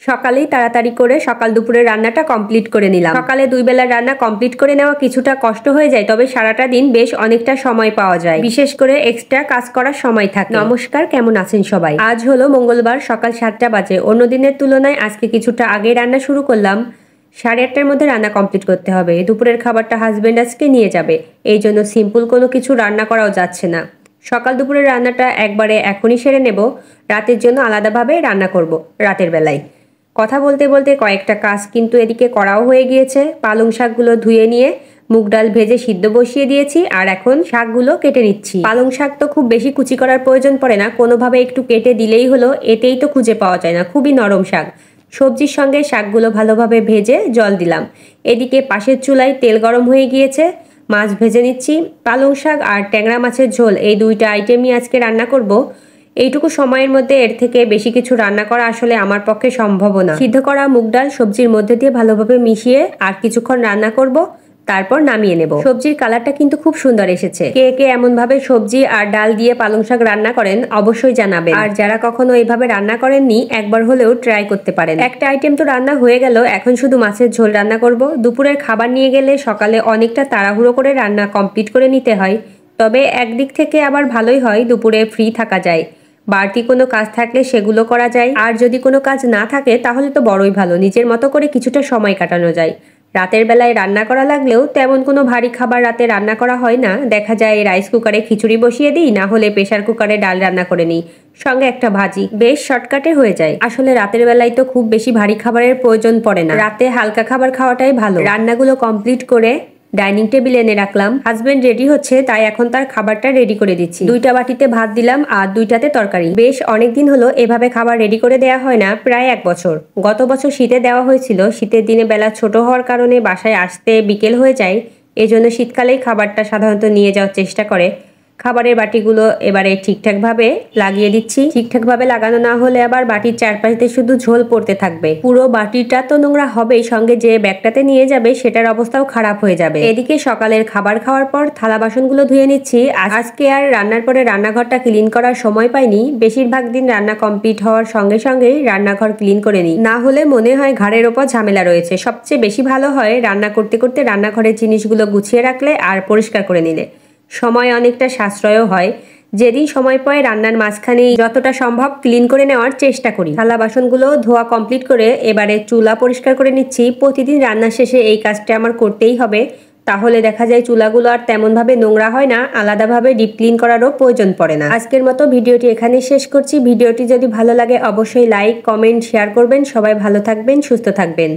সকালেই তাড়াতাড়ি করে সকাল দুপুরের রান্নাটা কমপ্লিট করে নিলাম। সকালে 2 বেলার রান্না কমপ্লিট করে নেওয়া কিছুটা কষ্ট হয়ে যায়, তবে সারাটা দিন বেশ অনেকটা সময় পাওয়া যায়, বিশেষ করে এক্সট্রা কাজ করার সময় থাকে। নমস্কার, কেমন আছেন সবাই? আজ হলো মঙ্গলবার, সকাল 7টা বাজে। অন্য দিনের তুলনায় আজকে কিছুটা আগে রান্না শুরু করলাম। 8:30টার মধ্যে রান্না কমপ্লিট করতে হবে। দুপুরের খাবারটা হাজবেন্ড আজকে নিয়ে যাবে, এই জন্য সিম্পল কোনো কিছু রান্না করাও যাচ্ছে না। সকাল দুপুরের রান্নাটা একবারে এখনই সেরে নেব, রাতের জন্য আলাদাভাবে রান্না করব রাতের বেলায়। কথা বলতে বলতে কয়েকটা কাজ কিন্তু এদিকে করাও হয়ে গিয়েছে। পালং শাকগুলো ধুয়ে নিয়ে মুগ ডাল ভেজে সিদ্ধ বসিয়ে দিয়েছি, আর এখন শাকগুলো কেটে নিচ্ছি। পালং শাক তো খুব বেশি কুচি করার প্রয়োজন পড়ে না, কোনোভাবে একটু কেটে দিলেই হলো, এতেই তো খুঁজে পাওয়া যায় না, খুবই নরম শাক। সবজির সঙ্গে শাকগুলো ভালোভাবে ভেজে জল দিলাম। এদিকে পাশের চুলায় তেল গরম হয়ে গিয়েছে, মাছ ভেজে নিচ্ছি। পালং শাক আর ট্যাংরা মাছের ঝোল, এই দুইটা আইটেমই আজকে রান্না করব। এইটুকু সময়ের মধ্যে এর থেকে বেশি কিছু রান্না করা আসলে আমার পক্ষে সম্ভব না। সিদ্ধ করা মুগ ডাল সবজির মধ্যে দিয়ে ভালোভাবে মিশিয়ে আর কিছুক্ষণ রান্না করব, তারপর নামিয়ে নেব। সবজির কালারটা কিন্তু খুব সুন্দর এসেছে। কে কে এমন ভাবে সবজি আর ডাল দিয়ে পালং শাক রান্না করেন অবশ্যই জানাবেন, আর যারা কখনো এইভাবে রান্না করেননি একবার হলেও ট্রাই করতে পারেন। একটা আইটেম তো রান্না হয়ে গেল, এখন শুধু মাছের ঝোল রান্না করব। দুপুরের খাবার নিয়ে গেলে সকালে অনেকটা তাড়াহুড়ো করে রান্না কমপ্লিট করে নিতে হয়, তবে একদিক থেকে আবার ভালোই হয়, দুপুরে ফ্রি থাকা যায়। বাড়তি কোনো কাজ থাকলে সেগুলো করা যায়, আর যদি কোনো কাজ না থাকে তাহলে তো বড়ই ভালো, নিজের মতো করে কিছুটা সময় কাটানো যায়। রাতের বেলায় রান্না করা লাগলেও তেমন কোনো ভারী খাবার রাতে রান্না করা হয় না। দেখা যায় রাইস কুকারে খিচুড়ি বসিয়ে দিই, না হলে প্রেসার কুকারে ডাল রান্না করে নিই, সঙ্গে একটা ভাজি, বেশ শর্টকাটে হয়ে যায়। আসলে রাতের বেলায় তো খুব বেশি ভারী খাবারের প্রয়োজন পড়ে না, রাতে হালকা খাবার খাওয়াটাই ভালো। রান্নাগুলো কমপ্লিট করে ডাইনিং টেবিল এনে রাখলাম। হাজবেন্ড রেডি হচ্ছে, তাই এখন তার খাবারটা রেডি করে দিচ্ছি। 2টা বাটিতে ভাত দিলাম আর 2টাতে তরকারি। বেশ অনেকদিন হলো এভাবে খাবার রেডি করে দেওয়া হয় না, প্রায় 1 বছর। গত বছর শীতে দেওয়া হয়েছিল, শীতের দিনে বেলা ছোট হওয়ার কারণে বাসায় আসতে বিকেল হয়ে যায়, এজন্য শীতকালেই খাবারটা সাধারণত নিয়ে যাওয়ার চেষ্টা করে। খাবারের বাটিগুলো এবারে ঠিকঠাকভাবে লাগিয়ে দিচ্ছি। ঠিকঠাকভাবে লাগানো না হলে আবার বাটির চারপাশে শুধু ঝোল পড়তে থাকবে, পুরো বাটিটা তো নোংরা হবেই, সঙ্গে যে ব্যাগটাতে নিয়ে যাবে সেটার অবস্থাও খারাপ হয়ে যাবে। এদিকে সকালের খাবার খাওয়ার পর থালা বাসনগুলো ধুয়ে নিচ্ছি। আজকে আর রান্নার পরে রান্নাঘরটা ক্লিন করার সময় পাইনি, বেশিরভাগ দিন রান্না কমপ্লিট হওয়ার সঙ্গে সঙ্গেই রান্নাঘর ক্লিন করে নিই, না হলে মনে হয় ঘাড়ের ওপর ঝামেলা রয়েছে। সবচেয়ে বেশি ভালো হয় রান্না করতে করতে রান্নাঘরের জিনিসগুলো গুছিয়ে রাখলে আর পরিষ্কার করে নিলে, সময় অনেকটা সাশ্রয়ও হয়। যেদিন সময় পাই রান্নার মাঝখানেই যতটা সম্ভব ক্লিন করে নেওয়ার চেষ্টা করি। থালা বাসনগুলো ধোয়া কমপ্লিট করে এবারে চুলা পরিষ্কার করে নিচ্ছি। প্রতিদিন রান্নার শেষে এই কাজটা আমার করতেই হবে, তাহলে দেখা যায় চুলাগুলো আর তেমনভাবে নোংরা হয় না, আলাদাভাবে ডিপ ক্লিন করারও প্রয়োজন পড়ে না। আজকের মতো ভিডিওটি এখানেই শেষ করছি। ভিডিওটি যদি ভালো লাগে অবশ্যই লাইক, কমেন্ট, শেয়ার করবেন। সবাই ভালো থাকবেন, সুস্থ থাকবেন।